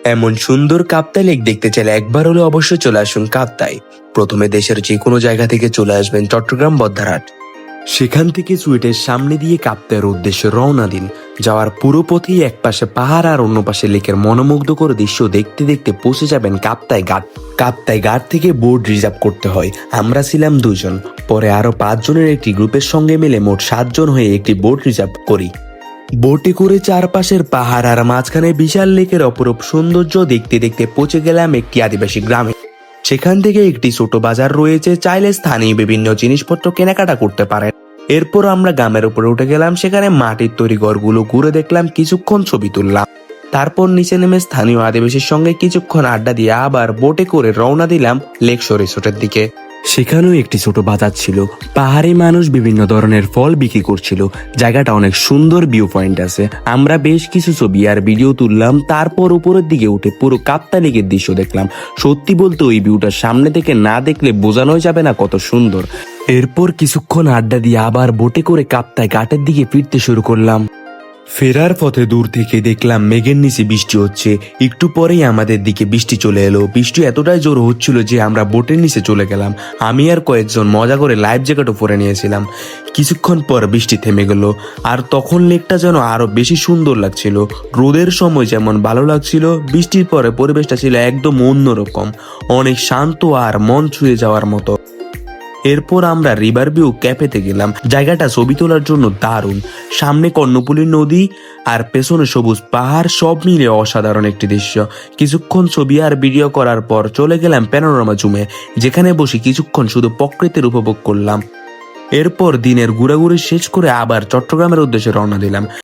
এমন সুন্দর কাপ্তাই লেক দেখতে চাইলে একবার হলে অবশ্যই চলে আসুন কাপ্তাই। প্রথমে দেশের যে কোনো জায়গা থেকে চলে আসবেন চট্টগ্রাম বদ্দারহাট, সেখান থেকে চুয়েটের সামনে দিয়ে কাপ্তাইয়ের উদ্দেশ্যে রওনা দিন। যাওয়ার পুরো পথেই এক পাশে পাহাড় আর অন্য পাশে লেকের মনোমুগ্ধকর দৃশ্য দেখতে দেখতে পৌঁছে যাবেন কাপ্তাই ঘাট। কাপ্তাই ঘাট থেকে বোট রিজার্ভ করতে হয়। আমরা ছিলাম 2 জন, পরে আরো 5 জনের একটি গ্রুপের সঙ্গে মিলে মোট 7 জন হয়ে একটি বোট রিজার্ভ করি। বোটে করে চারপাশের পাহাড় আর মাঝখানে বিশাল লেকের অপরূপ সৌন্দর্য দেখতে দেখতে পৌঁছে গেলাম একটি আদিবাসী গ্রামে। সেখান থেকে একটি ছোট বাজার রয়েছে, চাইলে স্থানীয় বিভিন্ন জিনিসপত্র কেনাকাটা করতে পারেন। এরপর আমরা গ্রামের উপরে উঠে গেলাম, সেখানে মাটির তৈরি ঘরগুলো ঘুরে দেখলাম, কিছুক্ষণ ছবি তুললাম। তারপর নিচে নেমে স্থানীয় আদিবাসীর সঙ্গে কিছুক্ষণ আড্ডা দিয়ে আবার বোটে করে রওনা দিলাম লেক শো রিসোর্টের দিকে। সেখানেও একটি ছোট বাজার ছিল, পাহাড়ি মানুষ বিভিন্ন ধরনের ফল বিক্রি করছিল। জায়গাটা অনেক সুন্দর, ভিউ পয়েন্ট আছে। আমরা বেশ কিছু ছবি আর ভিডিও তুললাম। তারপর উপরের দিকে উঠে পুরো কাপ্তাই লেকের দৃশ্য দেখলাম। সত্যি বলতে ওই ভিউটা সামনে থেকে না দেখলে বোঝানোই যাবে না কত সুন্দর। এরপর কিছুক্ষণ আড্ডা দিয়ে আবার বোটে করে কাপ্তাই ঘাটের দিকে ফিরতে শুরু করলাম। ফেরার পথে দূর থেকে দেখলাম মেঘের নিচে বৃষ্টি হচ্ছে। একটু পরেই আমাদের দিকে বৃষ্টি চলে এলো। বৃষ্টি এতটাই জোর হচ্ছিল যে আমরা বোটের নিচে চলে গেলাম। আমি আর কয়েকজন মজা করে লাইফ জ্যাকেটও পরে নিয়েছিলাম। কিছুক্ষণ পর বৃষ্টি থেমে গেল, আর তখন লেকটা যেন আরো বেশি সুন্দর লাগছিল। রোদের সময় যেমন ভালো লাগছিল, বৃষ্টির পরে পরিবেশটা ছিল একদম অন্যরকম, অনেক শান্ত আর মন ছুঁয়ে যাওয়ার মতো। এরপর আমরা রিভার ভিউ ক্যাফেতে গেলাম। জায়গাটা ছবি তোলার জন্য দারুণ। সামনে কর্ণফুলী নদী আর পেছনে সবুজ পাহাড়, সব মিলে অসাধারণ একটি দৃশ্য। কিছুক্ষণ ছবি আর ভিডিও করার পর চলে গেলাম প্যানোরামা জুমে, যেখানে বসে কিছুক্ষণ শুধু প্রকৃতির উপভোগ করলাম। এরপর দিনের ঘোরাঘুরি শেষ করে আবার চট্টগ্রামের উদ্দেশ্যে রওনা দিলাম।